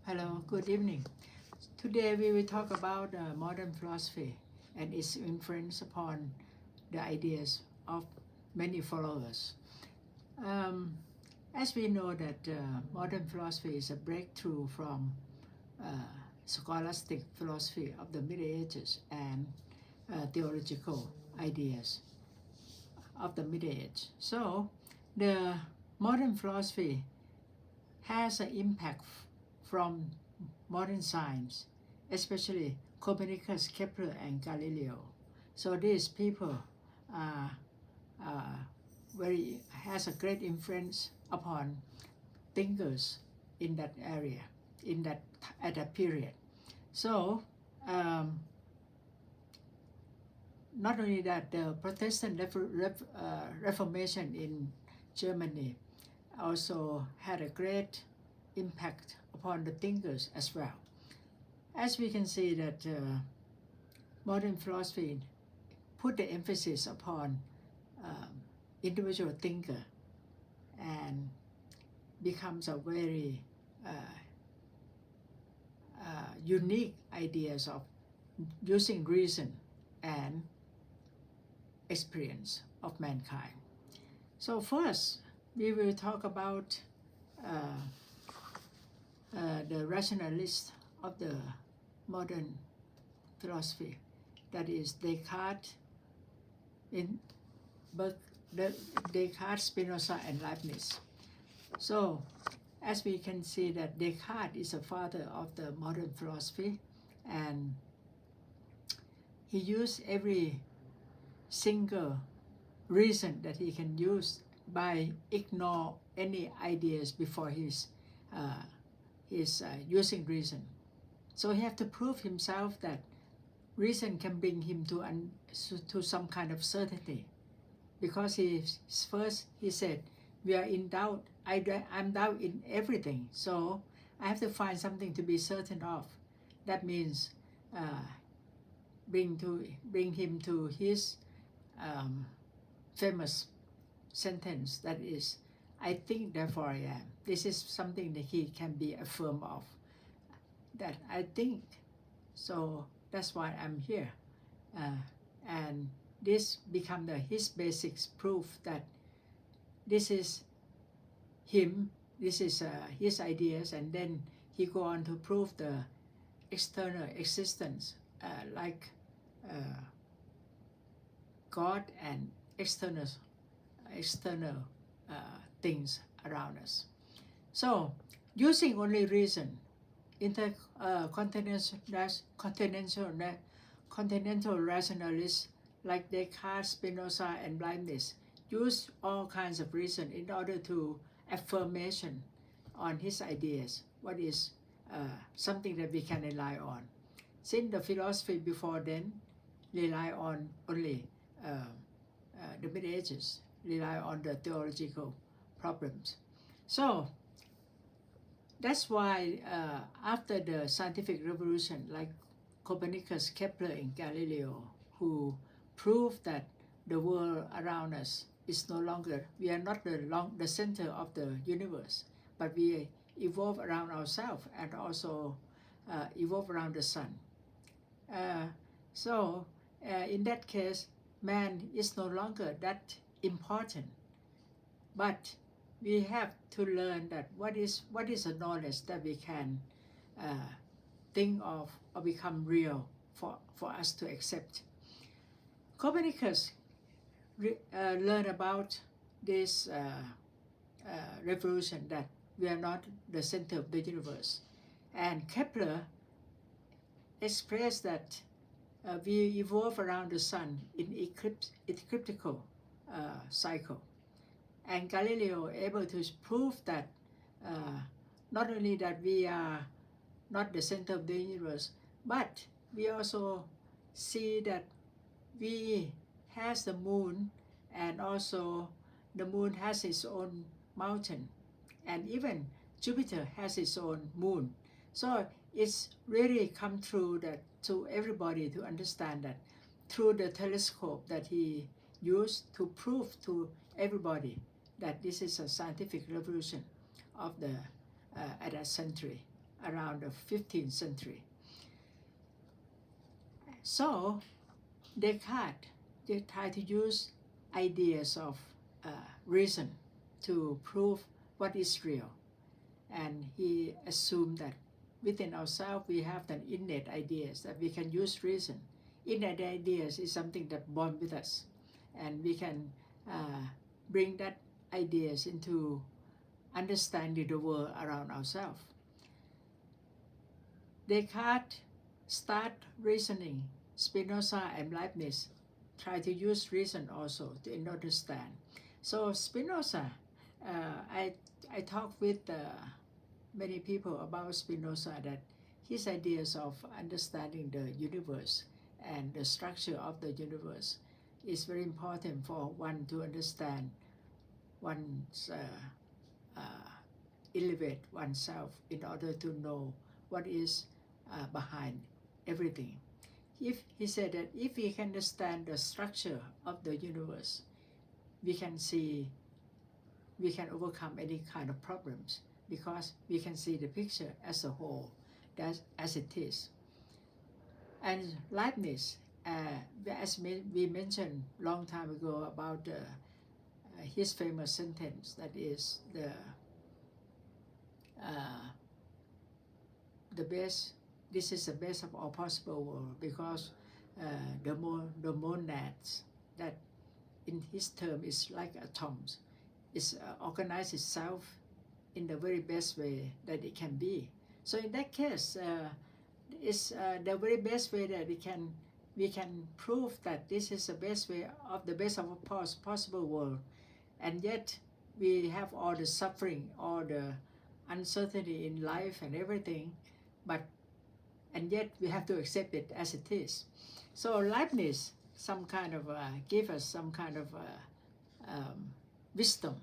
Hello, good evening. Today we will talk about modern philosophy and its influence upon the ideas of many followers. Um, as we know that modern philosophy is a breakthrough from uh, scholastic philosophy of the Middle Ages and theological ideas of the Middle Age. So the modern philosophy has an impact from modern science, especially Copernicus, Kepler, and Galileo. So these people are, has a great influence upon thinkers in that area, in that at that period. So not only that, the Protestant Reformation in Germany also had a great impact upon the thinkers as well. As we can see that modern philosophy put the emphasis upon individual thinker and becomes a very unique ideas of using reason and experience of mankind. So first, we will talk about the rationalist of the modern philosophy, that is Descartes, Descartes, Spinoza, and Leibniz. So, as we can see that Descartes is a father of the modern philosophy, and he used every single reason that he can use by ignore any ideas before his using reason. So he have to prove himself that reason can bring him to some kind of certainty, because he said, we are in doubt. I'm doubt in everything, so I have to find something to be certain of. That means bring him to his famous sentence, that is, I think, therefore I am. This is something that he can be affirmed of, that I think, so that's why I'm here. And this become his basic proof that this is him, this is his ideas, and then he go on to prove the external existence, like God and external things around us. So using only reason, continental rationalists like Descartes, Spinoza, and Leibniz use all kinds of reason in order to affirmation on his ideas, what is something that we can rely on. Since the philosophy before then rely on only the Middle Ages, rely on the theological problems. So that's why after the scientific revolution, like Copernicus, Kepler, and Galileo, who proved that the world around us is no longer, we are not the center of the universe, but we evolve around ourselves and also evolve around the sun. So in that case, man is no longer that important, but we have to learn that what is a knowledge that we can think of or become real for us to accept. Copernicus learned about this revolution, that we are not the center of the universe, and Kepler expressed that we evolve around the sun in ecliptical cycle. And Galileo able to prove that not only that we are not the center of the universe, but we also see that we has the moon, and also the moon has its own mountain, and even Jupiter has its own moon. So it's really come through that to everybody to understand that through the telescope that he used to prove to everybody that this is a scientific revolution of the at that century around the 15th century. So Descartes, they tried to use ideas of reason to prove what is real. And he assumed that within ourselves we have an innate ideas that we can use reason. Innate ideas is something that born with us, and we can bring that ideas into understanding the world around ourselves. Descartes start reasoning. Spinoza and Leibniz try to use reason also to understand. So Spinoza, I talked with many people about Spinoza, that his ideas of understanding the universe and the structure of the universe is very important for one to understand one's elevate oneself in order to know what is behind everything. If he said that if we can understand the structure of the universe, we can overcome any kind of problems, because we can see the picture as a whole, as it is. And Leibniz, as we mentioned long time ago about his famous sentence, that is the best. This is the best of all possible world, because the monads, that in his term is like atoms, is organize itself in the very best way that it can be. So in that case, it's the very best way that we can prove that this is the best way of the best of a possible world, and yet we have all the suffering, all the uncertainty in life and everything, and yet we have to accept it as it is. So Leibniz some kind of give us some kind of wisdom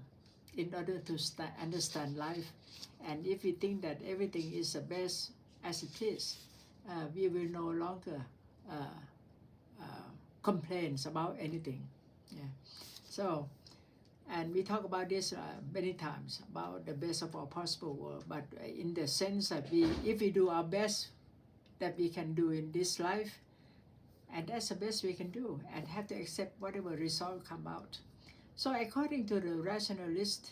in order to understand life. And if we think that everything is the best as it is, we will no longer complain about anything. Yeah. So, and we talk about this many times, about the best of all possible world, but in the sense that if we do our best that we can do in this life, and that's the best we can do, and have to accept whatever result come out. So according to the rationalist,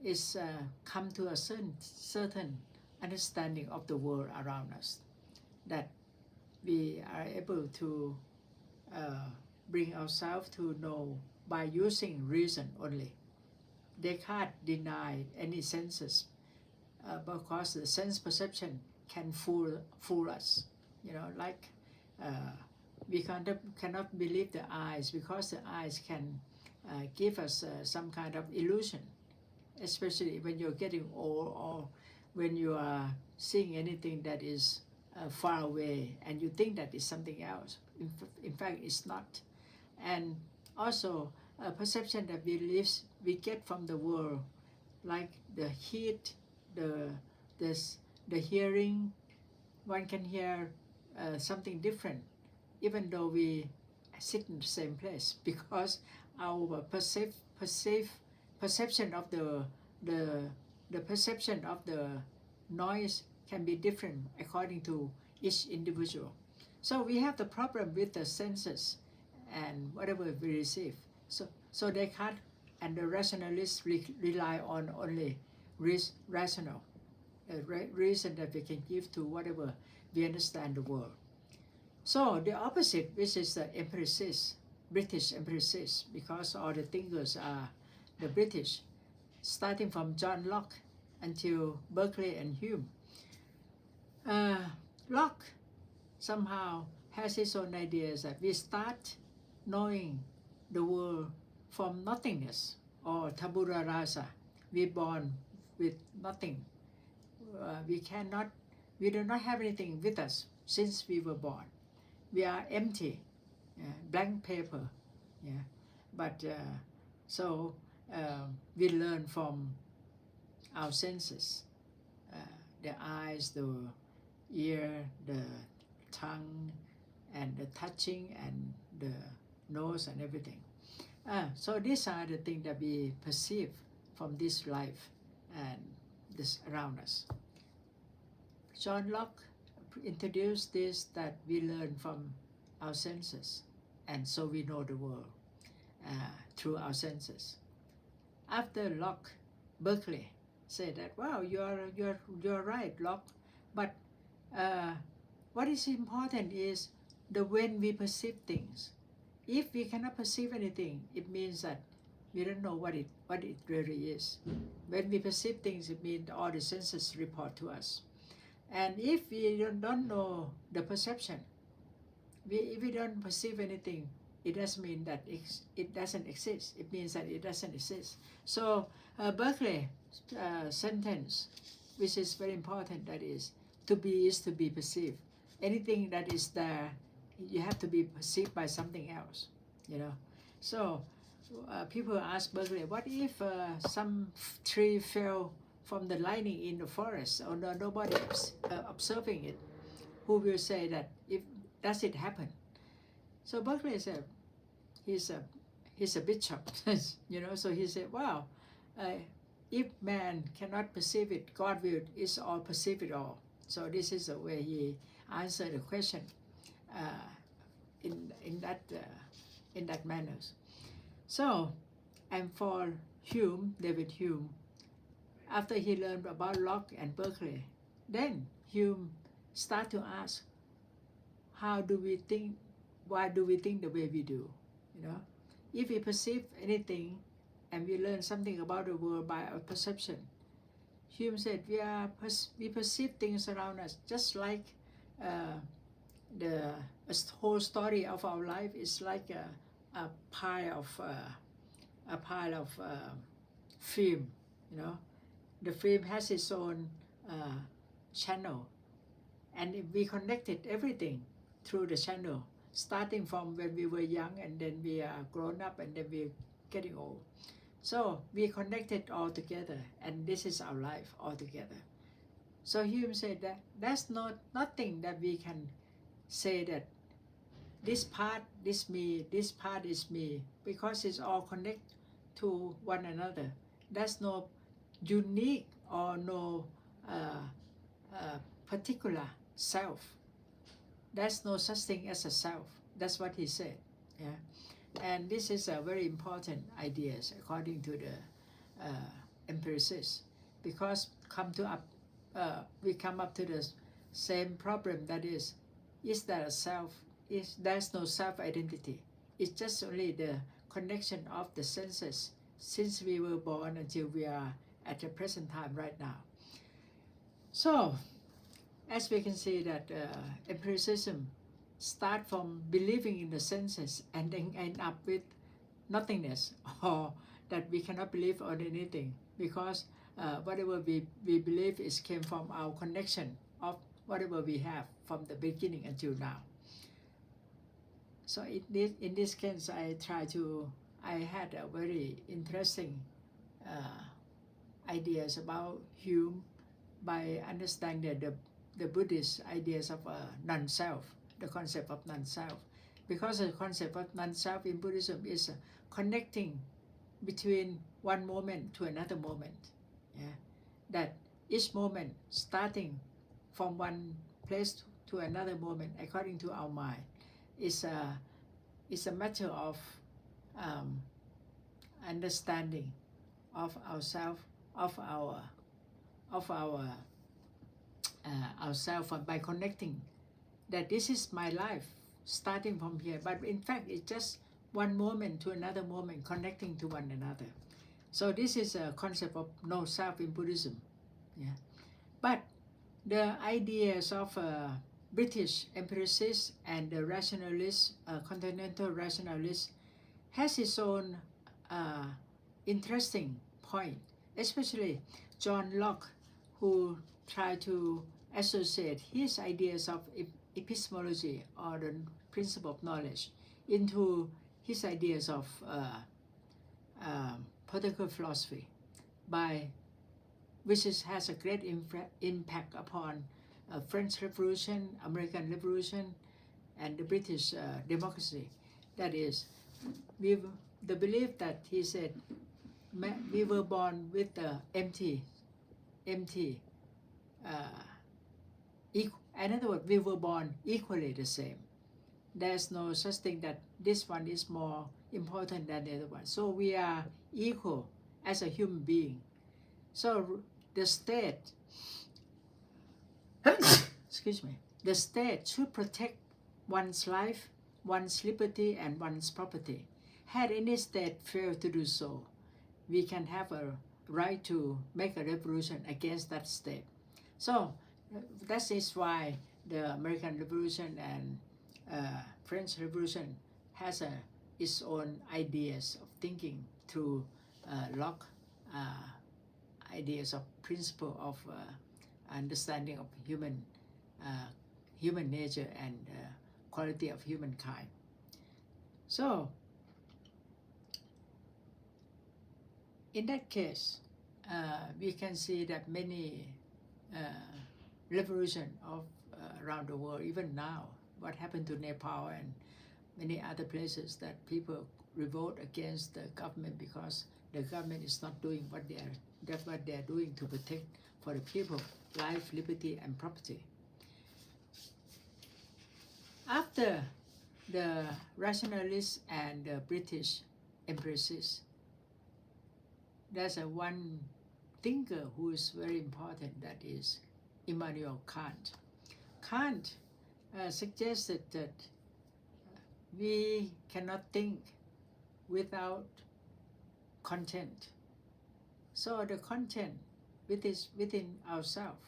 is come to a certain understanding of the world around us, that we are able to bring ourselves to know by using reason only. Descartes denied any senses because the sense perception can fool us. You know, like we cannot believe the eyes, because the eyes can give us some kind of illusion, especially when you're getting old, or when you are seeing anything that is far away and you think that is something else. In fact, it's not. And also a perception that we get from the world, like the heat, the hearing. One can hear something different, even though we sit in the same place, because our perception of the perception of the noise can be different according to each individual. So we have the problem with the senses and whatever we receive. So Descartes and the rationalists rely on only rational reason that we can give to whatever we understand the world. So the opposite, which is the empiricists, British empiricists, because all the thinkers are the British, starting from John Locke until Berkeley and Hume. Locke somehow has his own ideas that we start knowing the world from nothingness, or tabula rasa. We're born with nothing. We do not have anything with us since we were born. We are empty, blank paper. Yeah, but so we learn from our senses, the eyes, the ear, the tongue, and the touching, and the nose, and everything. So these are the things that we perceive from this life and this around us. John Locke introduced this, that we learn from our senses, and so we know the world through our senses. After Locke, Berkeley said that, wow, you're right, Locke, but what is important is the when we perceive things. If we cannot perceive anything, it means that we don't know what it really is. When we perceive things, it means all the senses report to us. And if we don't know the perception, if we don't perceive anything, it doesn't mean that it doesn't exist. It means that it doesn't exist. So Berkeley sentence, which is very important, that is, to be is to be perceived. Anything that is there, you have to be perceived by something else, you know. So people ask Berkeley, what if some tree fell from the lightning in the forest, or nobody observing it? Who will say that does it happen? So Berkeley said, he's a bishop, you know. So he said, wow, if man cannot perceive it, God will is all perceive it all. So this is the way he answered the question in that manner. So, and for Hume, David Hume, after he learned about Locke and Berkeley, then Hume start to ask, how do we think? Why do we think the way we do? You know, if we perceive anything and we learn something about the world by our perception, Hume said we perceive things around us just like the whole story of our life is like a pile of film. You know, the film has its own channel, and we connected everything through the channel, starting from when we were young, and then we are grown up, and then we're getting old. So we connected all together, and this is our life all together. So Hume said that that's nothing that we can say that this part is me, this part is me, because it's all connected to one another. There's no unique or no particular self. There's no such thing as a self. That's what he said. Yeah. And this is a very important idea according to the empiricists, because we come up to the same problem, that is there a self? There's no self-identity. It's just only the connection of the senses since we were born until we are at the present time right now. So, as we can see that empiricism start from believing in the senses and then end up with nothingness, or that we cannot believe on anything, because whatever we believe came from our connection of whatever we have from the beginning until now. So in this case, I had a very interesting ideas about Hume by understanding the Buddhist ideas of non-self, the concept of non-self. Because the concept of non-self in Buddhism is connecting between one moment to another moment. Yeah? That each moment starting from one place to another moment according to our mind is a matter of understanding of ourself, of ourself, by connecting that this is my life starting from here, but in fact it's just one moment to another moment connecting to one another. So this is a concept of no self in Buddhism. Yeah. But the ideas of British empiricists and the rationalists, continental rationalists, has its own interesting point, especially John Locke, who tried to associate his ideas of epistemology, or the principle of knowledge, into his ideas of political philosophy, which has a great impact upon French Revolution, American Revolution, and the British democracy. That is, the belief that he said we were born with the empty In other words, we were born equally the same. There's no such thing that this one is more important than the other one. So we are equal as a human being. So the state, excuse me, the state should protect one's life, one's liberty, and one's property. Had any state failed to do so, we can have a right to make a revolution against that state. So that is why the American Revolution and French Revolution has its own ideas of thinking through Locke, ideas of principle of understanding of human nature and quality of humankind. So in that case, we can see that many revolution of around the world, even now, what happened to Nepal and many other places, that people revolt against the government because the government is not doing what they are doing to protect for the people life, liberty, and property. After the rationalists and the British empresses, there's one thinker who is very important, that is Immanuel Kant. Kant suggested that we cannot think without content. So the content within ourselves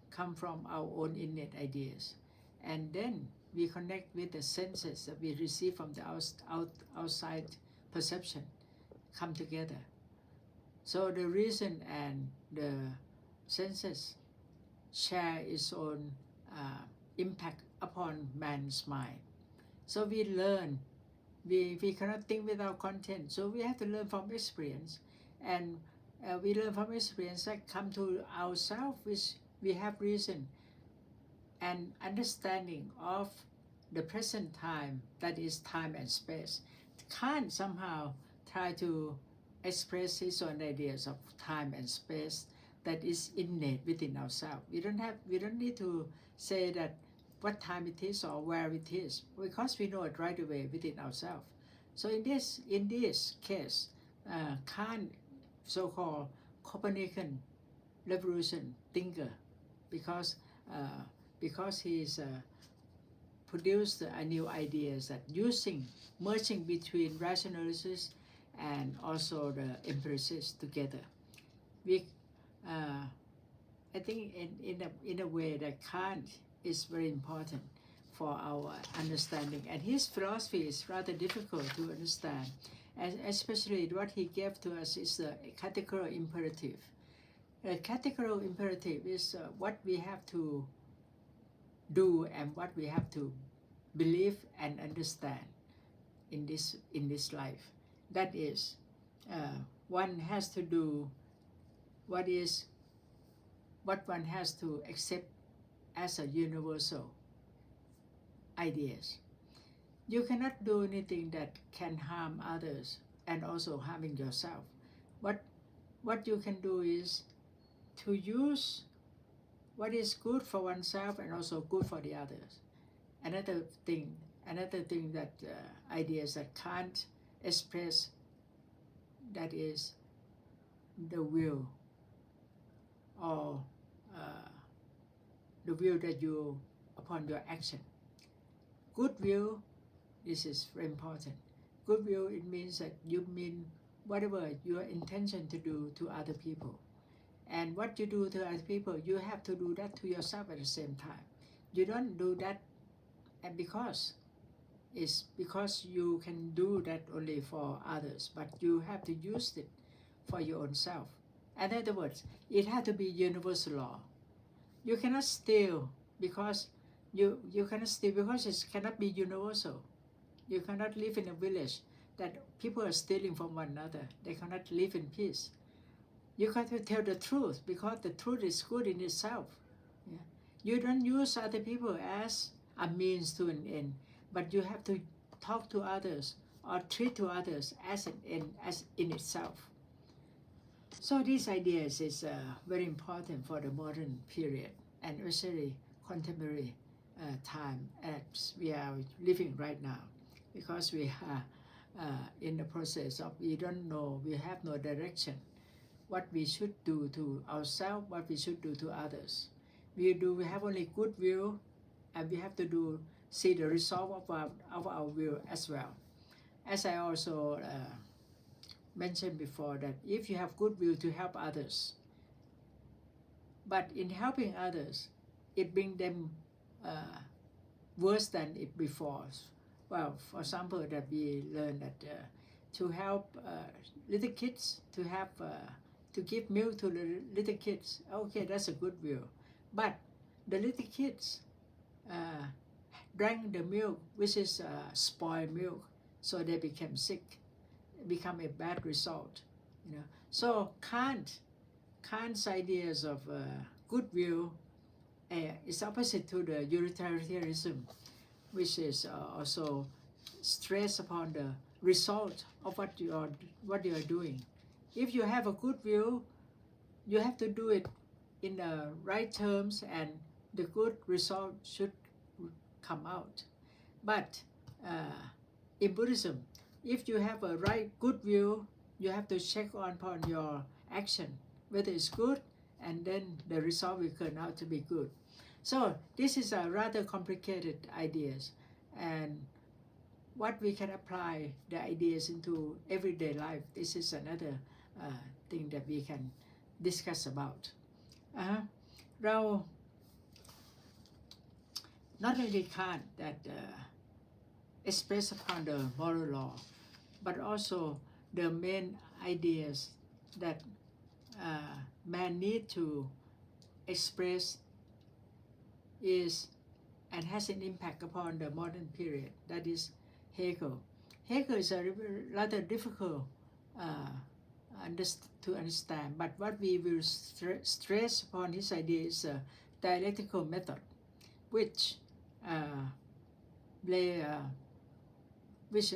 come from our own innate ideas, and then we connect with the senses that we receive from the outside perception, come together. So the reason and the senses share its own impact upon man's mind. So we learn, we cannot think without content, so we have to learn from experience, and we learn from experience that come to ourselves, which we have reason and understanding of the present time, that is time and space. Kant somehow try to express his own ideas of time and space that is innate within ourselves. We don't need to say that what time it is or where it is, because we know it right away within ourselves. So in this case, Kant, so-called Copernican revolution thinker, because he's produced new ideas that merging between rationalists and also the empiricists together. I think in a way that Kant is very important for our understanding, and his philosophy is rather difficult to understand, and especially what he gave to us is the categorical imperative. The categorical imperative is what we have to do and what we have to believe and understand in this life. That is, one has to do what one has to accept as a universal ideas. You cannot do anything that can harm others and also harming yourself. What you can do is to use what is good for oneself and also good for the others. Another thing that ideas that Kant express, that is the will, or the will that you upon your action. Goodwill, this is very important. Goodwill, it means that you mean whatever your intention to do to other people. And what you do to other people, you have to do that to yourself at the same time. You don't do that because you can do that only for others, but you have to use it for your own self. In other words, it has to be universal law. You cannot steal because you cannot steal because it cannot be universal. You cannot live in a village that people are stealing from one another. They cannot live in peace. You got to tell the truth because the truth is good in itself. Yeah. You don't use other people as a means to an end, but you have to talk to others or treat to others as an end, as in itself. So these ideas is very important for the modern period. and especially contemporary time as we are living right now, because we are in the process of we don't know, we have no direction what we should do to ourselves, what we should do to others. We have only good will, and we have to see the result of our will as well. As I also mentioned before, that if you have good will to help others, but in helping others, it brings them worse than it before. Well, for example, that we learned that to help little kids to have to give milk to the little kids, okay, that's a good will. But the little kids drank the milk, which is spoiled milk, so they became sick, become a bad result. So Kant's ideas of goodwill is opposite to the utilitarianism, which is also stress upon the result of what you are doing. If you have a goodwill, you have to do it in the right terms, and the good result should come out. But in Buddhism, if you have a right goodwill, you have to check upon your action whether it's good, and then the result will turn out to be good. So this is a rather complicated ideas, and what we can apply the ideas into everyday life, this is another thing that we can discuss about. เรา not only Kant that express upon the moral law, but also the main ideas that man need to express is and has an impact upon the modern period. That is Hegel. Hegel is a rather difficult to understand, but what we will stress upon his idea is a dialectical method, which which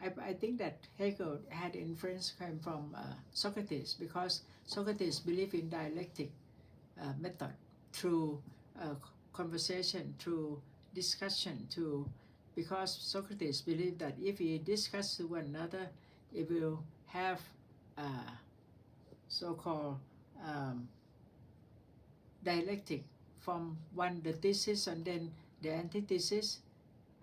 I think that Hegel had influence came from Socrates, because Socrates believed in dialectic method through conversation, through discussion, because Socrates believed that if we discuss to one another, it will have so-called dialectic from the thesis and then the antithesis,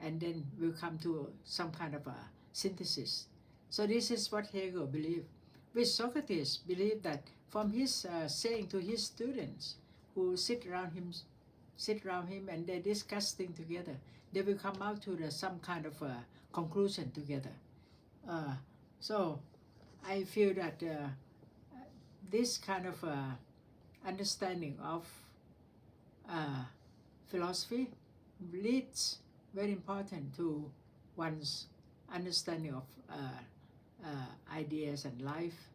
and then we'll come to some kind of a synthesis. So this is what Hegel believed. Which Socrates believed that from his saying to his students who sit around him and they discuss things together, they will come out to some kind of a conclusion together. So I feel that this kind of understanding of philosophy leads very important to one's understanding of ideas and life.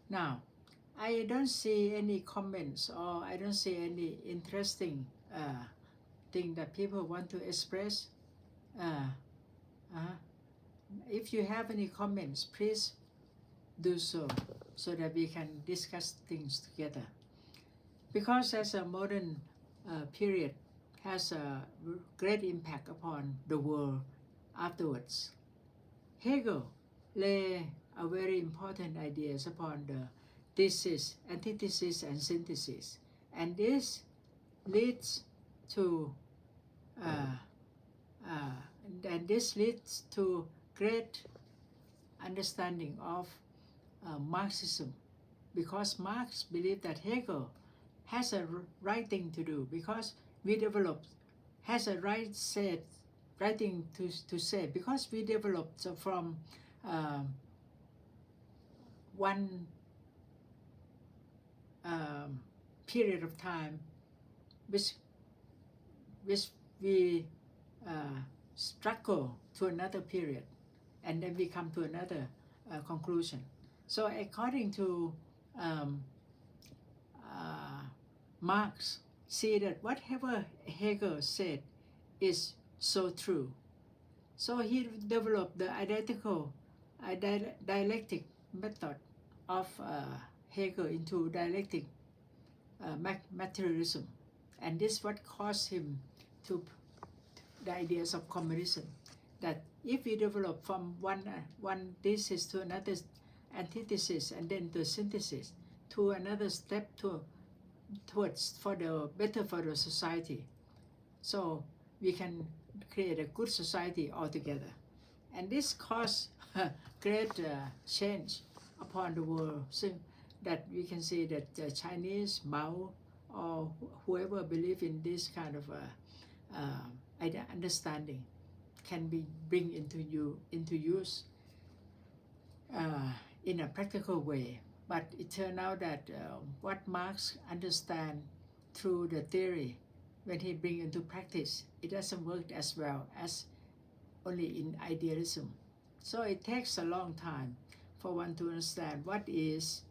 Now, I don't see any comments, or I don't see any interesting thing that people want to express. If you have any comments, please do so that we can discuss things together. Because as a modern period has a great impact upon the world afterwards, Hegel lay a very important ideas upon the thesis, antithesis, and synthesis, and this leads to great understanding of Marxism, because Marx believed that Hegel has a right thing to do, because we developed has a right thing to say, because we developed from one period of time which we struggle to another period, and then we come to another conclusion. So according to Marx, see that whatever Hegel said is so true. So he developed the dialectic method of Hegel into dialectic materialism, and this what caused him to the ideas of communism, that if we develop from one thesis to another antithesis and then the synthesis to another step towards for the better for the society, so we can create a good society altogether. And this caused great change upon the world, so that we can see that the Chinese, Mao, or whoever believe in this kind of understanding can be bring into use in a practical way. But it turned out that what Marx understand through the theory, when he bring into practice, it doesn't work as well as only in idealism. So it takes a long time for one to understand what is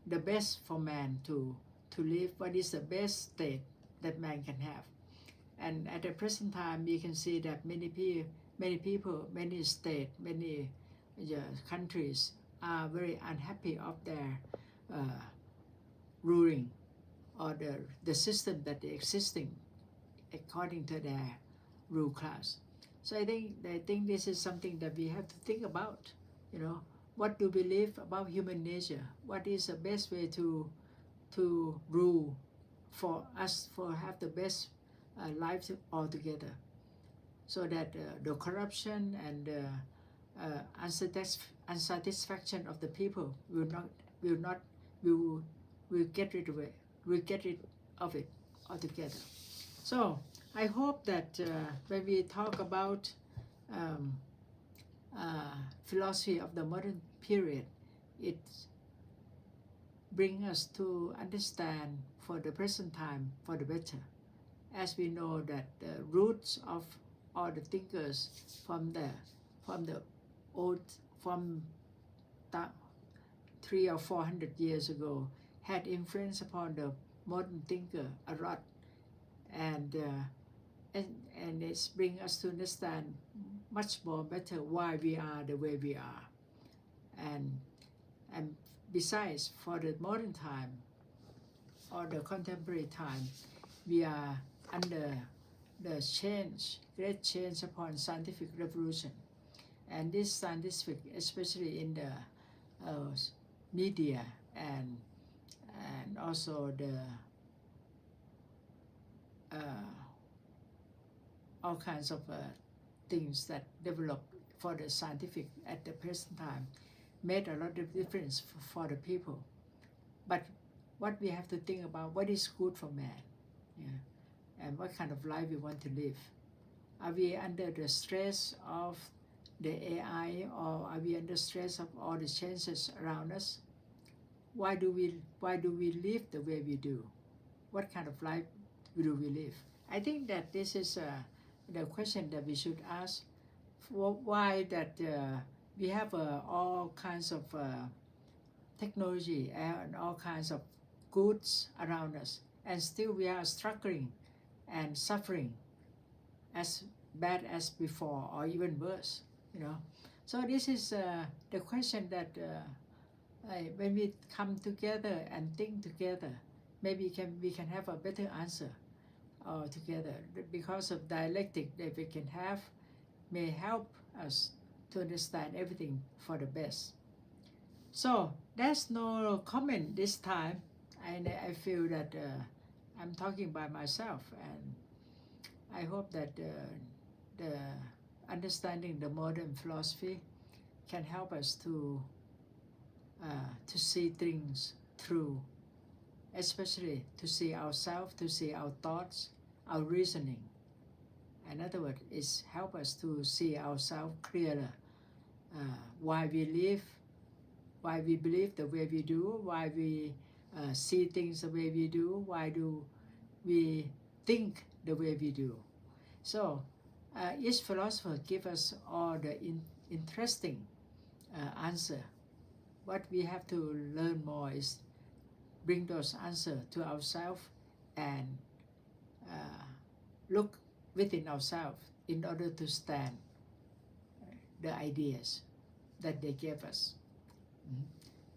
the best for man to live, what is the best state that man can have. And at the present time, you can see that many people, many states, many countries are very unhappy of their ruling or the system that is existing according to their rule class. So I think this is something that we have to think about. What do we believe about human nature? What is the best way to rule for us, for have the best lives altogether, so that the corruption and unsatisfaction of the people will get rid of it altogether. So I hope that when we talk about philosophy of the modern period, it brings us to understand for the present time for the better, as we know that the roots of all the thinkers from the old 300 or 400 years ago had influence upon the modern thinker a lot, and it's bring us to understand much more better why we are the way we are. And besides, for the modern time or the contemporary time, we are under the great change upon scientific revolution. And this scientific, especially in the media and also the all kinds of things that develop for the scientific at the present time, made a lot of difference for the people. But what we have to think about, what is good for man, and what kind of life we want to live. Are we under the stress of the AI, or are we under stress of all the changes around us? Why do we live the way we do? What kind of life do we live? I think that this is the question that we should ask. Why that we have all kinds of technology and all kinds of goods around us, and still we are struggling and suffering as bad as before, or even worse. So this is the question that when we come together and think together, maybe we can have a better answer together, because of dialectic that we can have may help us to understand everything for the best. So there's no comment this time, and I feel that I'm talking by myself, and I hope that the understanding the modern philosophy can help us to see things through, especially to see ourselves, to see our thoughts, our reasoning. In other words, it's help us to see ourselves clearer, why we live, why we believe the way we do, why we see things the way we do, why do we think the way we do. So each philosopher gives us all the interesting answer. What we have to learn more is bring those answers to ourselves and look within ourselves in order to stand the ideas that they gave us.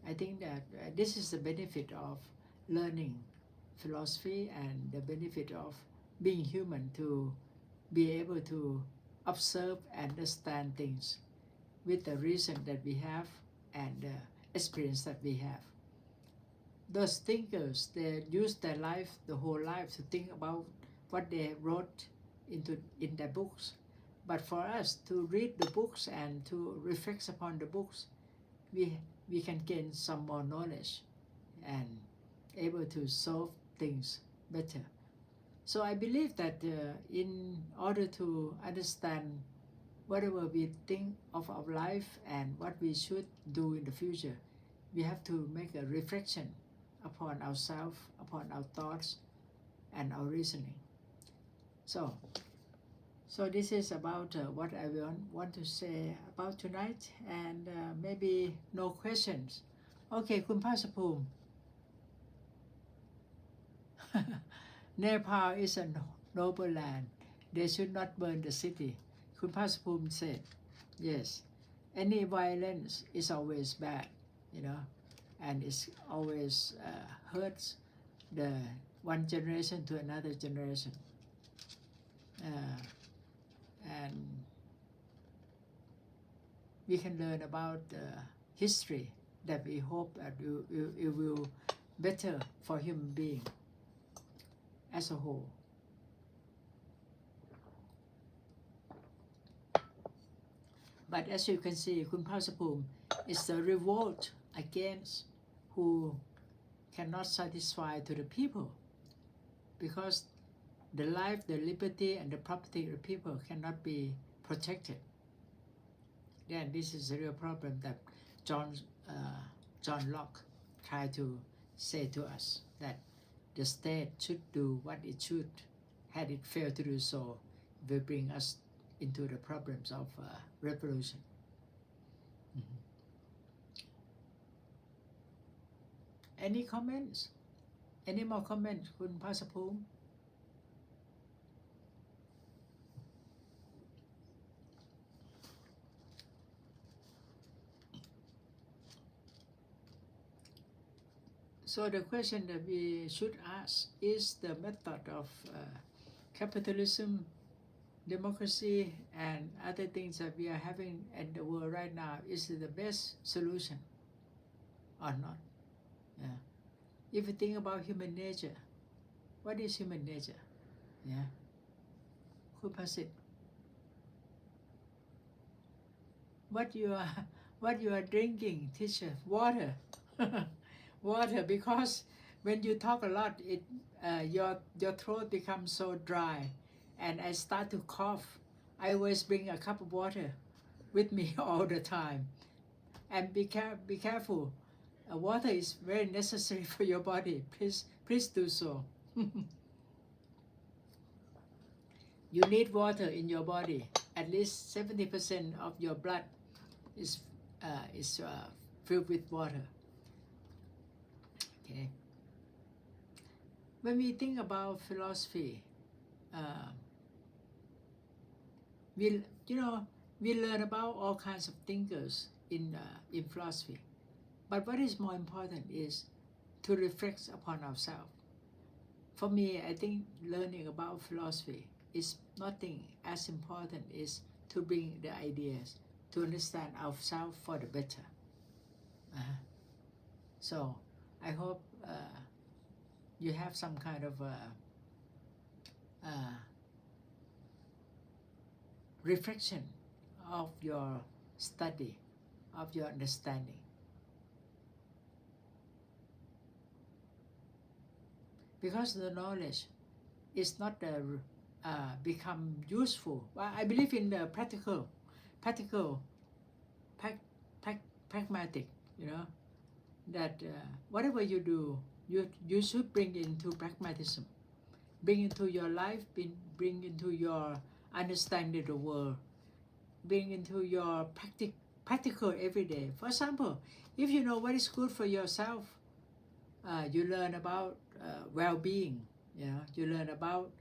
I think that this is the benefit of learning philosophy and the benefit of being human, to be able to observe and understand things with the reason that we have and the experience that we have. Those thinkers, they use their life, the whole life, to think about what they wrote in their books. But for us to read the books and to reflect upon the books, we can gain some more knowledge and able to solve things better. So I believe that in order to understand whatever we think of our life and what we should do in the future, we have to make a reflection upon ourselves, upon our thoughts and our reasoning. So this is about what I want to say about tonight, and maybe no questions. Okay, คุณภาสภูมิ Nepal is a noble land. They should not burn the city. คุณภาสภูมิ said, yes, any violence is always bad, and it's always hurts the one generation to another generation. And we can learn about history that we hope that it will better for human being as a whole. But as you can see, คุณภาสภูมิ is the revolt against who cannot satisfy to the people, because the life, the liberty, and the property of the people cannot be protected. Then this is a real problem that John Locke tried to say to us, that the state should do what it should. Had it failed to do so, it will bring us into the problems of revolution. Any comments? Any more comments, คุณภาสภูมิ? So the question that we should ask is the method of capitalism, democracy, and other things that we are having in the world right now, is it the best solution or not? Yeah. If you think about human nature, what is human nature? Yeah. คุณภาสิทธิ์ what you are drinking, teacher? Water. Water, because when you talk a lot, your throat becomes so dry, and I start to cough. I always bring a cup of water with me all the time. And be careful. Water is very necessary for your body. Please do so. You need water in your body. At least 70% of your blood is filled with water. Okay. When we think about philosophy, we learn about all kinds of thinkers in philosophy. But what is more important is to reflect upon ourselves. For me, I think learning about philosophy is nothing as important as to bring the ideas, to understand ourselves for the better. So I hope you have some kind of reflection of your study, of your understanding. Because the knowledge is not become useful. Well, I believe in the pragmatic, that whatever you do, you should bring into pragmatism, bring into your life, bring into your understanding of the world, bring into your practical every day. For example, if you know what is good for yourself, you learn about well-being, you learn about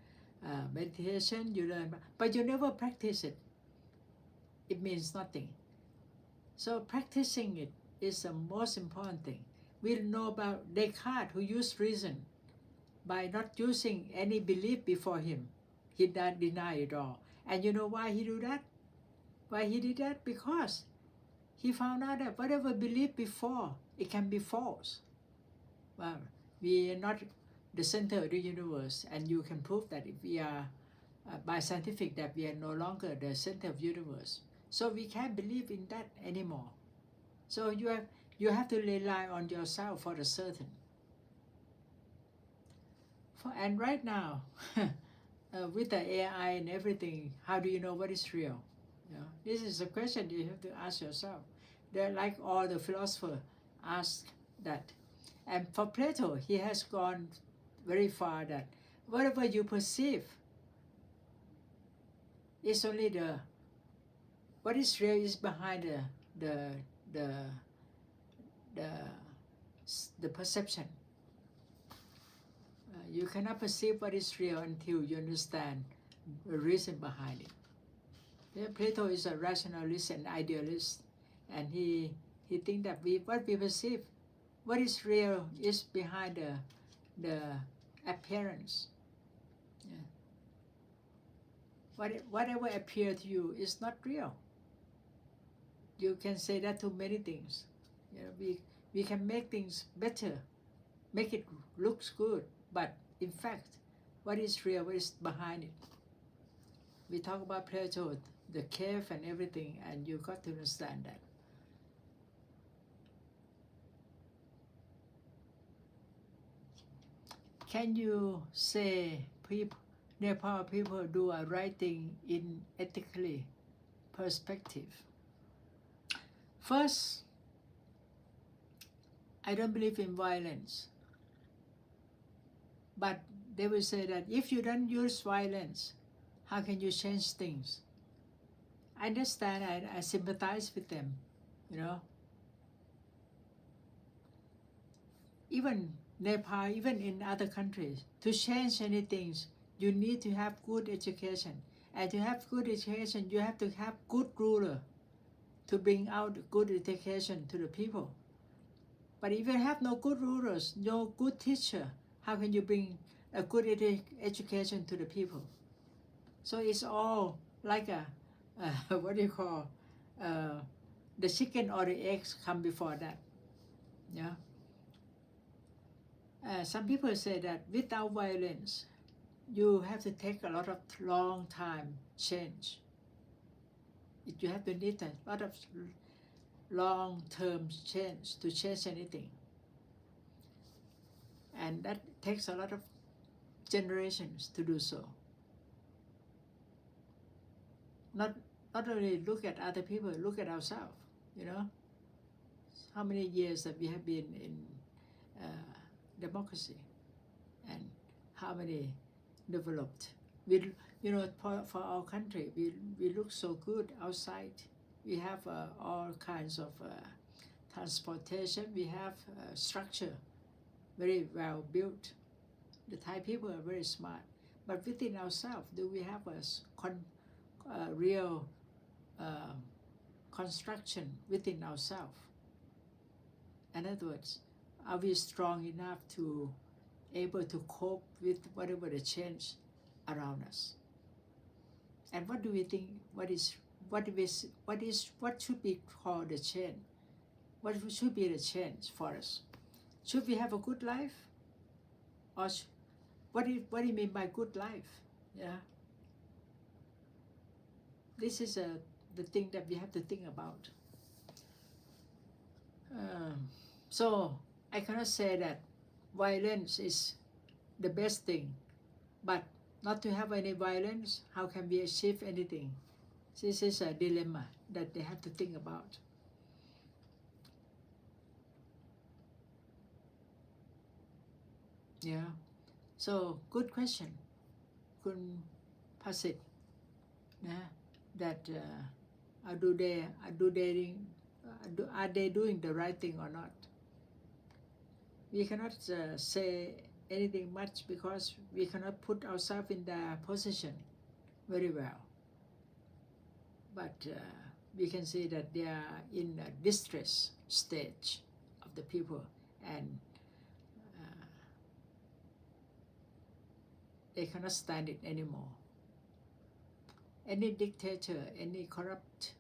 meditation, but you never practice it. It means nothing. So practicing it is the most important thing. We know about Descartes, who used reason by not using any belief before him. He denied it all. And you know why he do that? Why he did that? Because he found out that whatever belief before, it can be false. Well, we are not the center of the universe, and you can prove that if we are by scientific that we are no longer the center of the universe. So we can't believe in that anymore. So you have to rely on yourself for the certain. And right now, with the AI and everything, how do you know what is real? You know, this is a question you have to ask yourself. They're like all the philosophers ask that. And for Plato, he has gone very far that whatever you perceive is only what is real is behind the perception. You cannot perceive what is real until you understand the reason behind it. Yeah, Plato is a rationalist and idealist, and he thinks that what we perceive, what is real is behind the appearance. Yeah. Whatever appears to you is not real. You can say that to many things. You know, we can make things better, make it looks good, but in fact, what is real, what is behind it? We talk about Plato, the cave and everything, and you got to understand that. Can you say Nepal people do a right thing in ethically perspective? First, I don't believe in violence. But they will say that if you don't use violence, how can you change things? I understand, I sympathize with them, you know. Even Nepal, even in other countries, to change anything, you need to have good education. And to have good education, you have to have good ruler to bring out good education to the people. But if you have no good rulers, no good teacher, how can you bring a good education to the people? So it's all like what do you call, the chicken or the eggs come before that. Yeah. Some people say that without violence, you have to take a lot of long time change. You have to need a lot of long-term change to change anything. And that takes a lot of generations to do so. Not only look at other people, look at ourselves, you know. How many years that we have been in democracy, and how many developed. We, you know, for our country, we look so good outside. We have all kinds of transportation. We have structure, very well built. The Thai people are very smart. But within ourselves, do we have a real construction within ourselves? In other words, are we strong enough to able to cope with whatever the change around us? And what do we think? What should be called the change? What should be the change for us? Should we have a good life? Or what do you mean by good life? Yeah. This is the thing that we have to think about. So I cannot say that violence is the best thing, but not to have any violence, how can we achieve anything? This is a dilemma that they have to think about. Yeah. So good question, Kun Pasit. Yeah. That are they doing the right thing or not? We cannot say anything much because we cannot put ourselves in their position very well. But we can see that they are in a distress stage of the people, and they cannot stand it anymore. Any dictator, any corrupt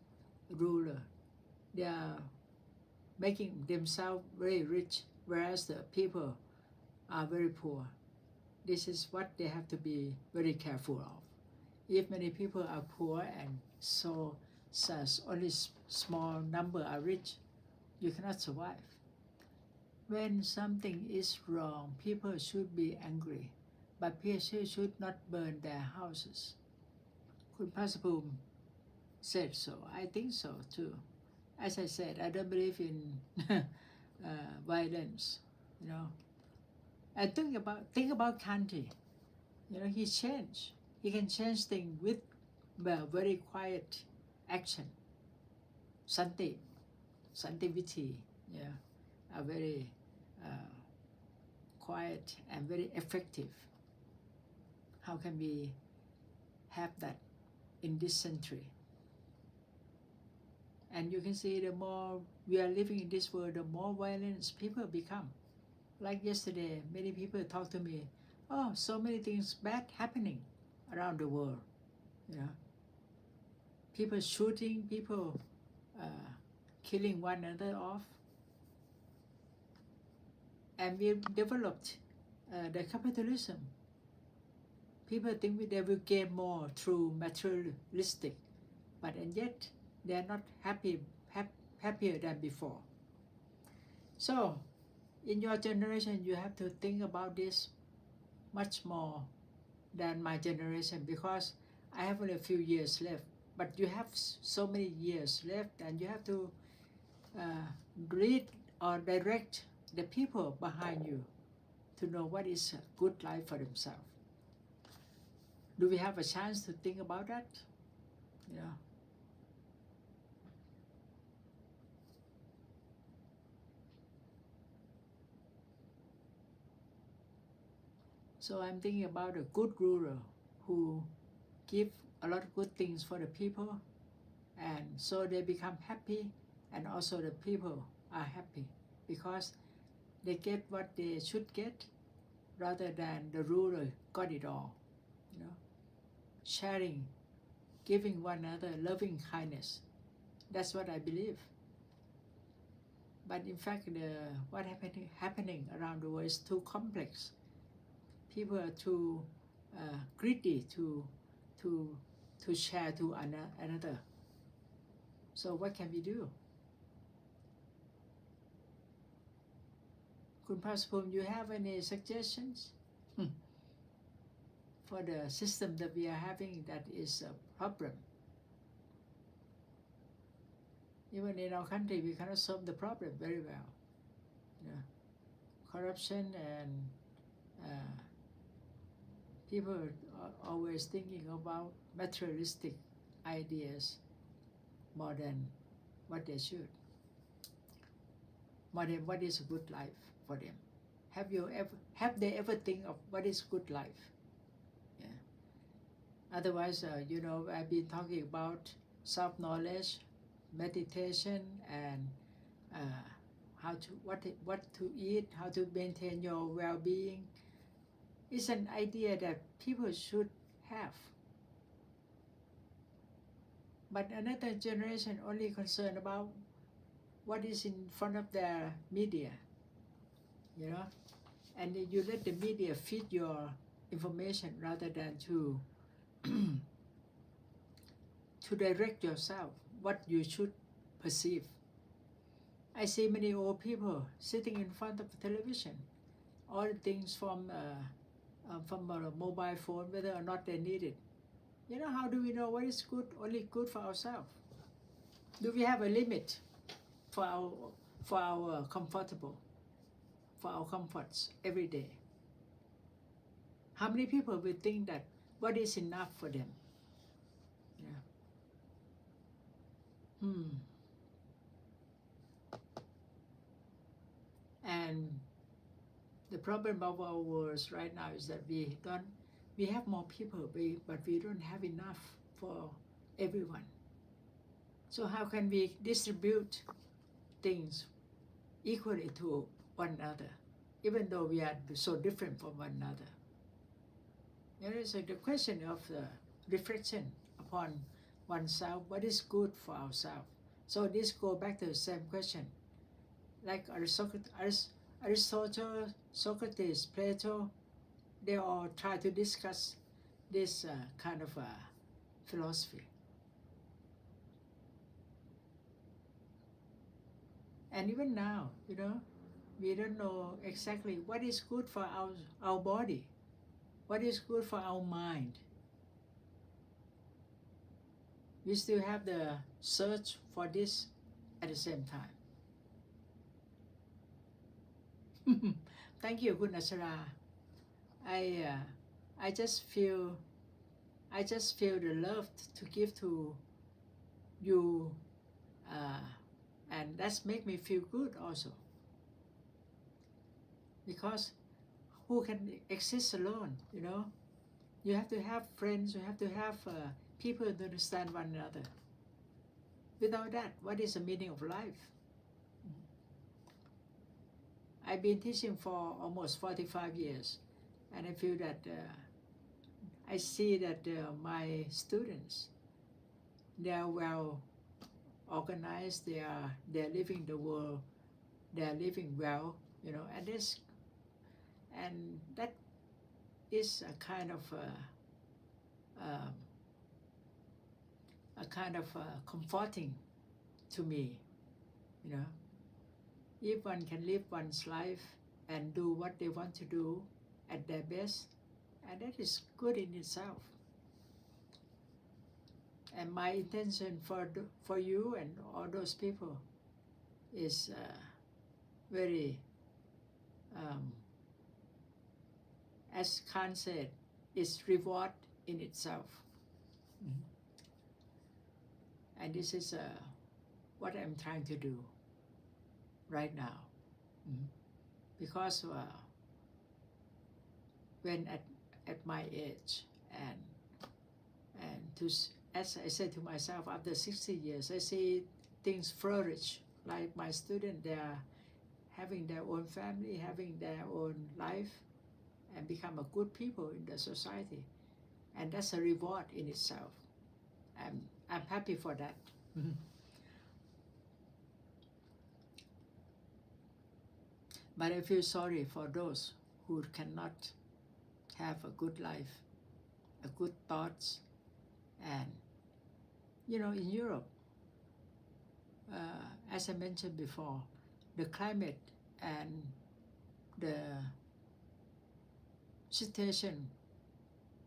ruler, they are making themselves very rich, whereas the people are very poor. This is what they have to be very careful of. If many people are poor and so such only small number are rich, you cannot survive. When something is wrong, people should be angry, but people should not burn their houses. Kun Pasapum said so. I think so too. As I said, I don't believe in violence. You know, and think about Kanti. You know, he changed. He can change things with very quiet action. Santi Viti, yeah, are very quiet and very effective. How can we have that in this century? And you can see the more we are living in this world, the more violent people become. Like yesterday, many people talk to me, oh, so many things bad happening around the world. You know, people shooting, people killing one another off. And we developed the capitalism. People think they will gain more through materialistic, but and yet they are not happier than before. So, in your generation, you have to think about this much more than my generation, because I have only a few years left, but you have so many years left, and you have to lead or direct the people behind you to know what is a good life for themselves. Do we have a chance to think about that? Yeah. So I'm thinking about a good ruler who give a lot of good things for the people, and so they become happy, and also the people are happy because they get what they should get, rather than the ruler got it all. You know, sharing, giving one another loving kindness. That's what I believe. But in fact, what happening around the world is too complex. People are too greedy to share to another. So what can we do? Kun Pasapum, you have any suggestions for the system that we are having that is a problem? Even in our country, we cannot solve the problem very well. Yeah. Corruption and people are always thinking about materialistic ideas more than what they should, more than what is a good life for them. Have they ever think of what is good life? Yeah. Otherwise, you know, I've been talking about self-knowledge, meditation, and what to eat, how to maintain your well-being. It's an idea that people should have. But another generation only concerned about what is in front of their media, you know, and you let the media feed your information rather than to to direct yourself what you should perceive. I see many old people sitting in front of the television, all things from a mobile phone, whether or not they need it. You know, how do we know what is good, only good for ourselves? Do we have a limit for our for our comforts every day? How many people will think that what is enough for them? Yeah. And the problem of our world right now is that we have more people, but we don't have enough for everyone. So how can we distribute things equally to one another, even though we are so different from one another? There is the question of the reflection upon oneself, what is good for ourselves. So this go back to the same question. Like Aristotle, Socrates, Plato, they all try to discuss this kind of philosophy. And even now, we don't know exactly what is good for our body, what is good for our mind. We still have the search for this at the same time. Thank you, Kun Ashara. I just feel the love to give to you, and that's make me feel good also. Because who can exist alone? You have to have friends. You have to have people to understand one another. Without that, what is the meaning of life? I've been teaching for almost 45 years, and I feel that I see that my students, they are well organized. They are living the world. They are living well, and that is a kind of comforting to me, If one can live one's life and do what they want to do at their best, and that is good in itself. And my intention for you and all those people is very, as Khan said, is reward in itself. And this is what I'm trying to do right now. Because when at my age, and as I said to myself, after 60 years, I see things flourish. Like my students, they are having their own family, having their own life, and become a good people in the society. And that's a reward in itself. I'm happy for that. But I feel sorry for those who cannot have a good life, a good thoughts. And, in Europe, as I mentioned before, the climate and the situation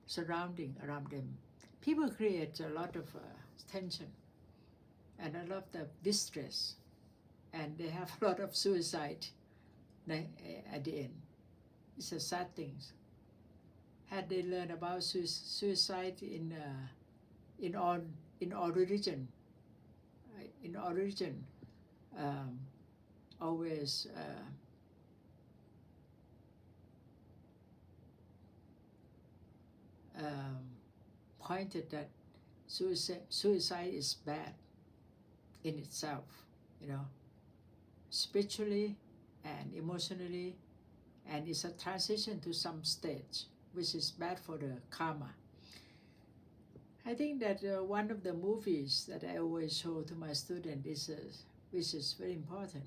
surrounding around them, people create a lot of tension and a lot of distress, and they have a lot of suicide at the end. It's a sad thing. Had they learned about suicide in all religion, always pointed that suicide is bad in itself, spiritually and emotionally, and it's a transition to some stage which is bad for the karma. I think that one of the movies that I always show to my students is, which is very important.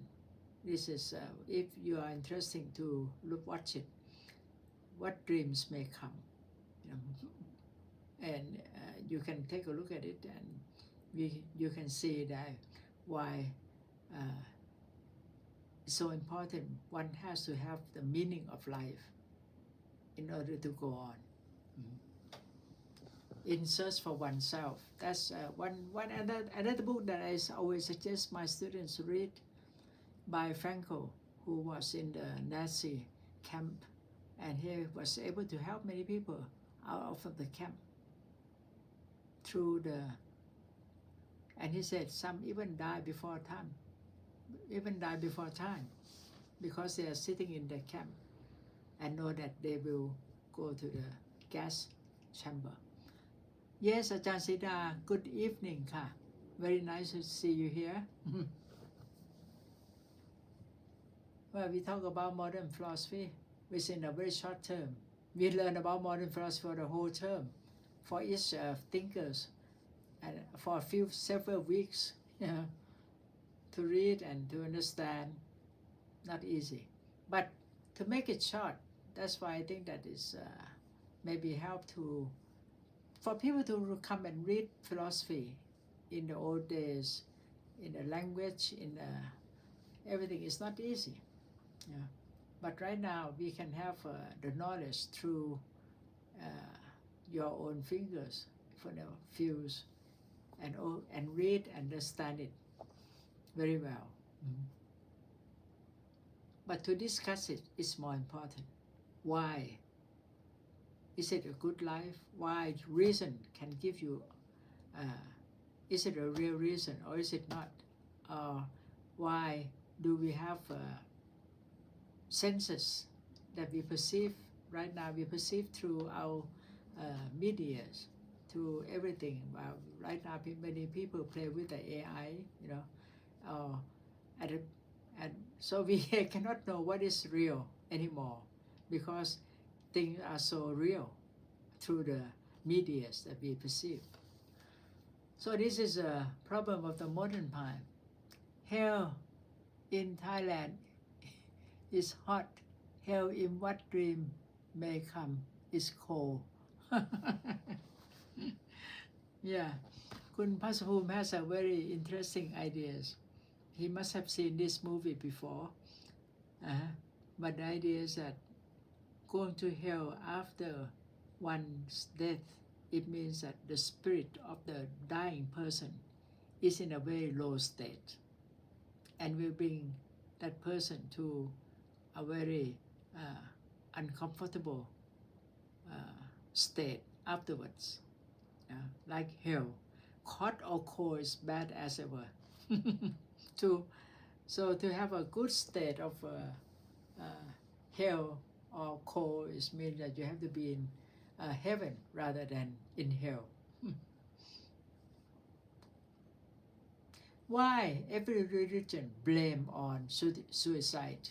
This is, if you are interested to watch it, What Dreams May Come. And you can take a look at it, and you can see that why it's so important. One has to have the meaning of life in order to go on. In search for oneself. That's another book that I always suggest my students to read, by Franco, who was in the Nazi camp, and he was able to help many people out of the camp and he said some even die before time, because they are sitting in the camp and know that they will go to the gas chamber. Yes, อาจารย์ Sida, good evening ค่ะ Very nice to see you here. Well, we talk about modern philosophy within a very short term. We learn about modern philosophy for the whole term, for each thinkers, and for several weeks, to read and to understand. Not easy, but to make it short, that's why I think that is maybe help for people to come and read philosophy in the old days, in the language, in everything is not easy. Yeah. But right now we can have the knowledge through your own fingers for the views and read and understand it very well. But to discuss it is more important. Why? Is it a good life? Why? Reason can give you, is it a real reason or is it not? Why do we have senses that we perceive right now? We perceive through our media, through everything. Well, right now many people play with the AI, and so we cannot know what is real anymore because things are so real through the medias that we perceive. So this is a problem of the modern time. Hell in Thailand is hot. Hell in what dream may come is cold. Yeah, Kun Pasapum has a very interesting ideas. He must have seen this movie before. But the idea is that going to hell after one's death, it means that the spirit of the dying person is in a very low state and will bring that person to a very uncomfortable state afterwards, like hell. Hot or cold is bad as ever. So to have a good state of hell or cold is means that you have to be in heaven rather than in hell. Why every religion blame on suicide?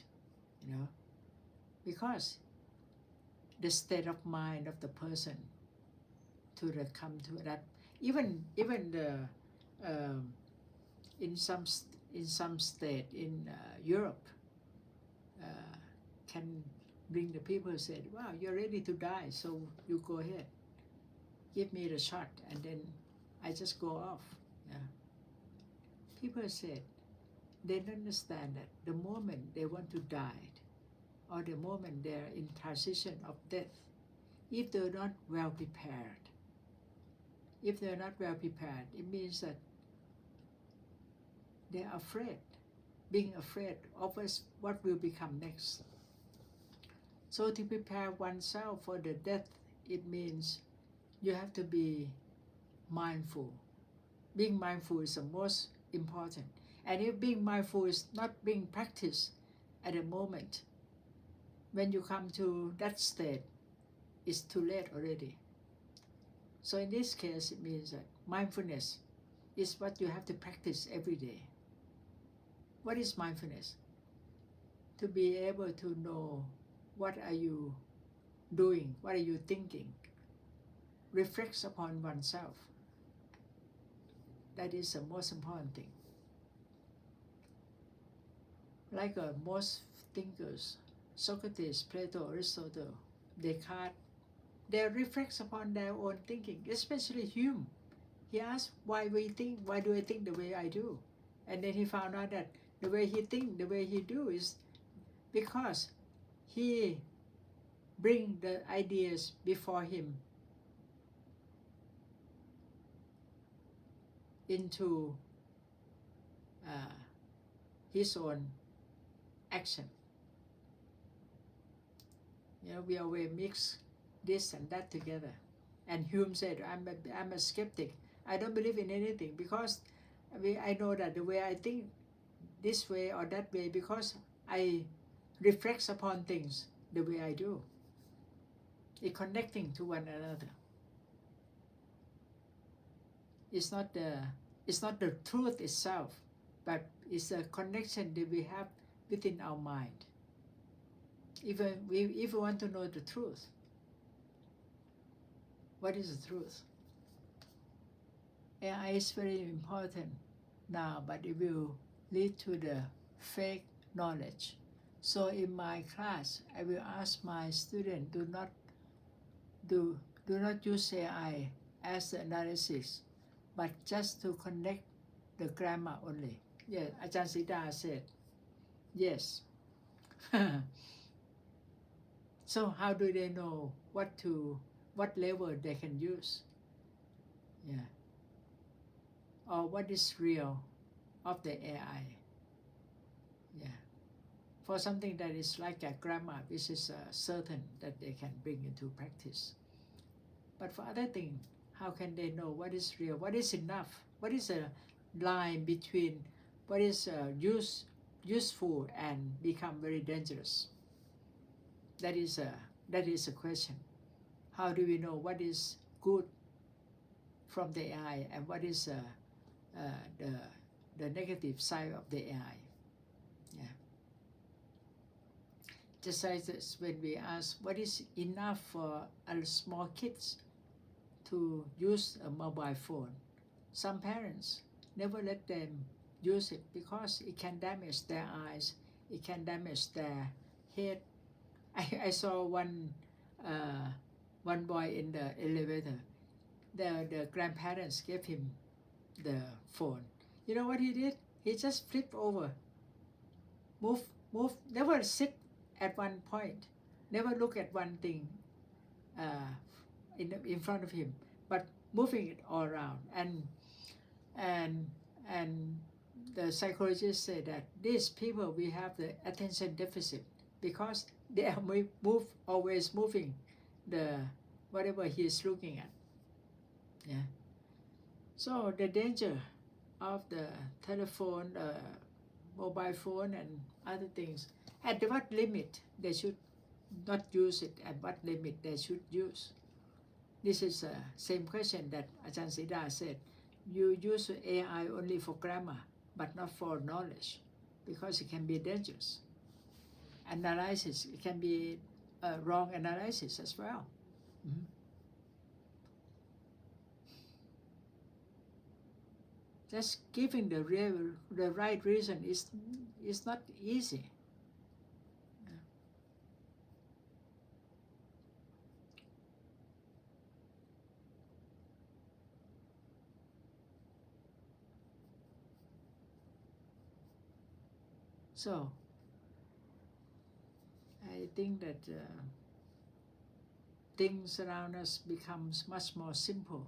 Because the state of mind of the person to come to that, even the in some state in Europe can bring the people who said, wow, you're ready to die, so you go ahead, give me the shot, and then I just go off. People said they don't understand that the moment they want to die or the moment they're in transition of death, if they're not well prepared, it means that they're afraid, being afraid of what will become next. So to prepare oneself for the death, it means you have to be mindful. Being mindful is the most important. And if being mindful is not being practiced at the moment, when you come to that state, it's too late already. So in this case, it means that mindfulness is what you have to practice every day. What is mindfulness? To be able to know what are you doing, what are you thinking. Reflects upon oneself. That is the most important thing. Like most thinkers, Socrates, Plato, Aristotle, Descartes, they reflect upon their own thinking, especially Hume. He asked, why do I think the way I do? And then he found out that the way he think, the way he do is because he bring the ideas before him into his own action. We always mix this and that together. And Hume said, I'm a skeptic. I don't believe in anything because I know that the way I think this way or that way because I reflect upon things the way I do. It's connecting to one another. It's not It's not the truth itself, but it's a connection that we have within our mind. If we want to know the truth, what is the truth? AI is very important now, but it will lead to the fake knowledge. So in my class, I will ask my students do not use AI as the analysis, but just to connect the grammar only. Yes, Ajahn Sida said, yes. So how do they know what level they can use? Yeah. Or what is real of the AI? Yeah. For something that is like a grammar, which is certain that they can bring into practice. But for other things, how can they know what is real, what is enough, what is a line between what is useful and become very dangerous? That is a question. How do we know what is good from the AI and what is the negative side of the AI? Yeah. Just like this, when we ask what is enough for small kids to use a mobile phone, some parents never let them use it because it can damage their eyes, it can damage their head. I saw one boy in the elevator. The grandparents gave him the phone. You know what he did? He just flipped over, move, never sit at one point, never look at one thing in front of him, but moving it all around. And the psychologist said that these people we have the attention deficit because they are always moving the whatever he is looking at. Yeah. So the danger of the telephone, mobile phone, and other things. At what limit they should not use it? At what limit they should use? This is the same question that Ajahn Sida said. You use AI only for grammar, but not for knowledge, because it can be dangerous. Analysis, it can be a wrong analysis as well. Mm-hmm. Just giving the right reason is not easy. Yeah. So I think that things around us becomes much more simple.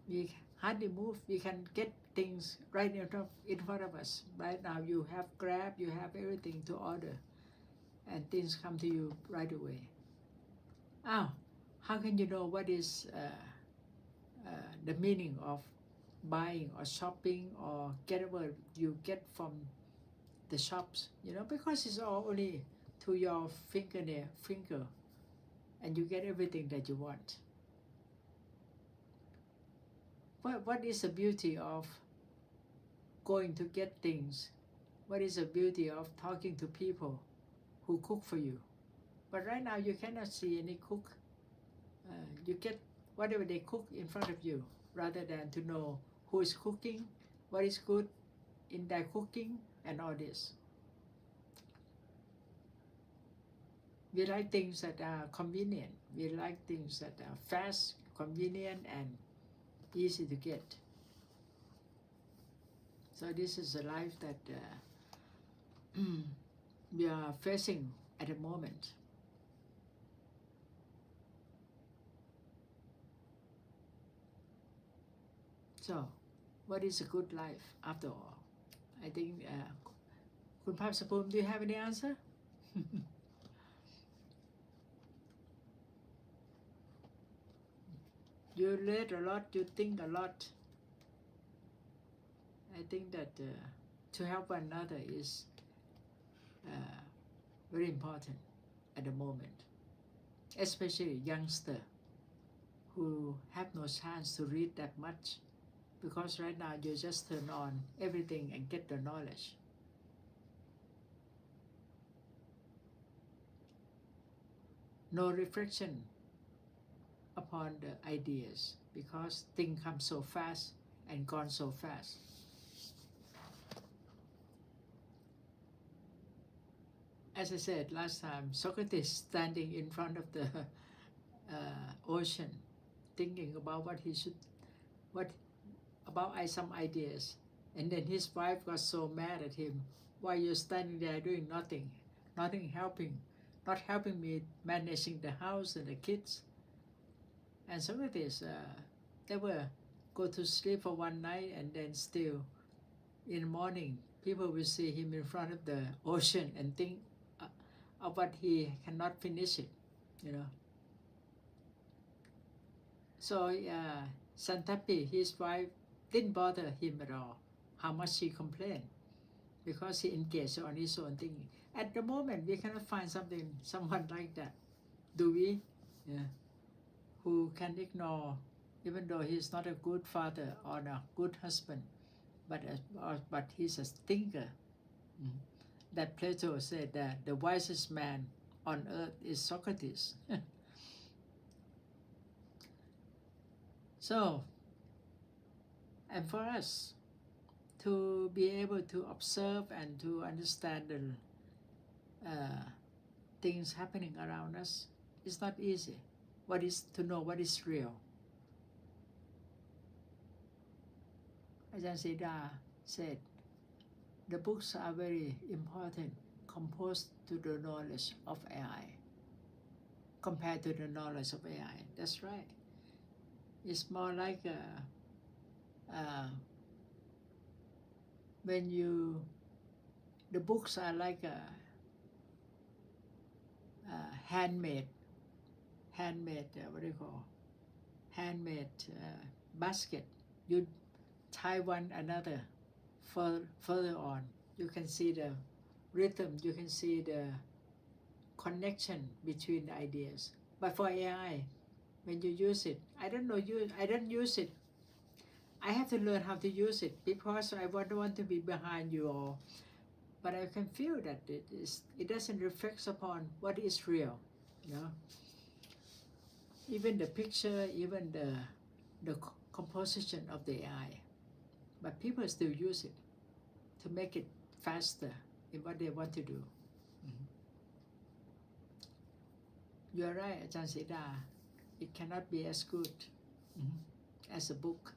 We hardly move. We can get things right in front of us. Right now you have Grab, you have everything to order, and things come to you right away. How can you know what is the meaning of buying or shopping or whatever you get from the shops? Because it's all only to your finger, and you get everything that you want. What is the beauty of going to get things? What is the beauty of talking to people who cook for you? But right now you cannot see any cook. You get whatever they cook in front of you, rather than to know who is cooking, what is good in their cooking, and all this. We like things that are convenient. We like things that are fast, convenient, and easy to get. So this is a life that we are facing at the moment. So, what is a good life after all? I think, Kun Sapum, do you have any answer? You read a lot, you think a lot. I think that to help one another is very important at the moment, especially youngsters who have no chance to read that much. because right now you just turn on everything and get the knowledge. No reflection upon the ideas, because things come so fast and gone so fast. As I said last time, Socrates standing in front of the ocean, thinking about what about some ideas, and then his wife got so mad at him. Why you standing there doing nothing, helping, not helping me managing the house and the kids? And Socrates, they were go to sleep for one night, and then still in the morning people will see him in front of the ocean and think of what he cannot finish it, you know. So Santapi, his wife, didn't bother him at all how much he complained, because he engaged on his own thinking. At the moment, we cannot find someone like that, do we? Yeah. Who can ignore, even though he's not a good father or a good husband, but he's a thinker. That Plato said that the wisest man on earth is Socrates. So, and for us to be able to observe and to understand the things happening around us, is not easy. What is to know what is real? Ajahn Seda said, the books are very important, composed to the knowledge of AI, compared to the knowledge of AI. That's right. It's more like when the books are like a handmade, what do you call, handmade basket. You tie one another further on. You can see the rhythm, you can see the connection between the ideas. But for AI, when you use it, I don't use it. I have to learn how to use it, because I don't want to be behind you all. But I can feel that it doesn't reflect upon what is real, you know. Even the picture, even the composition of the AI. But people still use it to make it faster in what they want to do. You're right, Ajahn Seda. It cannot be as good as a book.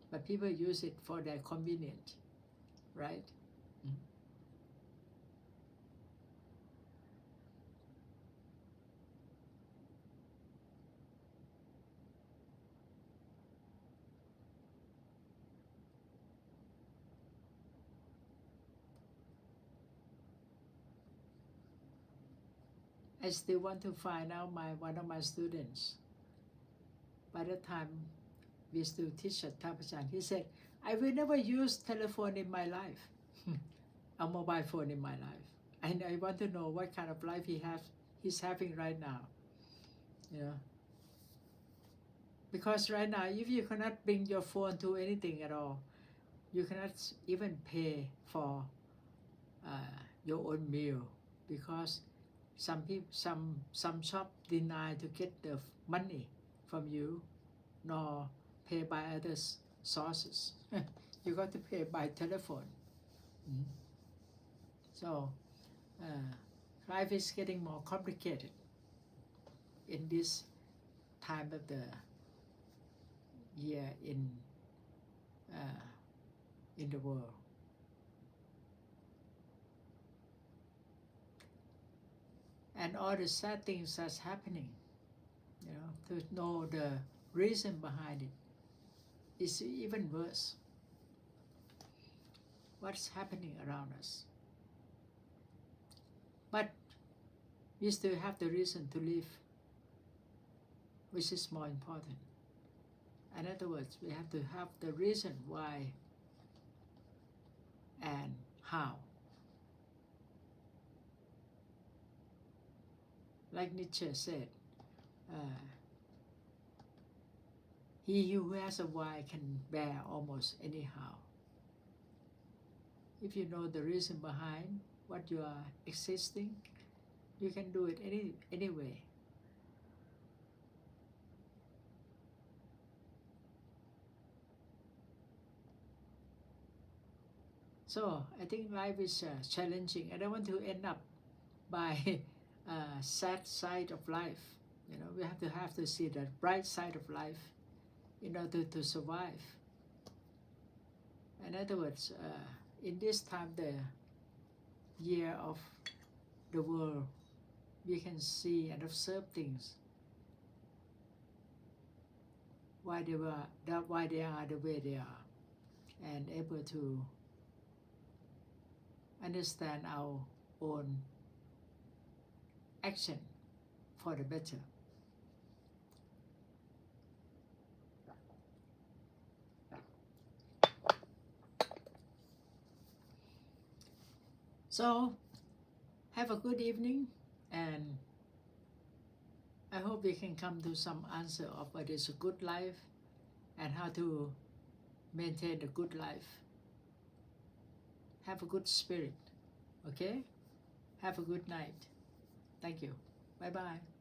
But people use it for their convenience, right? I still want to find out one of my students. By the time we still teach at Tapachan, he said, I will never use telephone in my life, a mobile phone in my life. And I want to know what kind of life he's having right now. You know? Because right now, if you cannot bring your phone to anything at all, you cannot even pay for your own meal, because some shop deny to get the money from you, nor pay by other sources. You got to pay by telephone. So life is getting more complicated in this time of the year in the world. And all the sad things that's happening, you know, to know the reason behind it is even worse. What's happening around us? But we still have the reason to live, which is more important. In other words, we have to have the reason why and how. Like Nietzsche said, He who has a why can bear almost anyhow. If you know the reason behind what you are existing, you can do it anyway. So I think life is challenging. I don't want to end up by sad side of life. You know, we have to see the bright side of life in order to survive. In other words, in this time, the year of the world, we can see and observe things why they are the way they are, and able to understand our own action for the better. So have a good evening, and I hope we can come to some answer of what is a good life and how to maintain a good life. Have a good spirit, okay? Have a good night. Thank you. Bye-bye.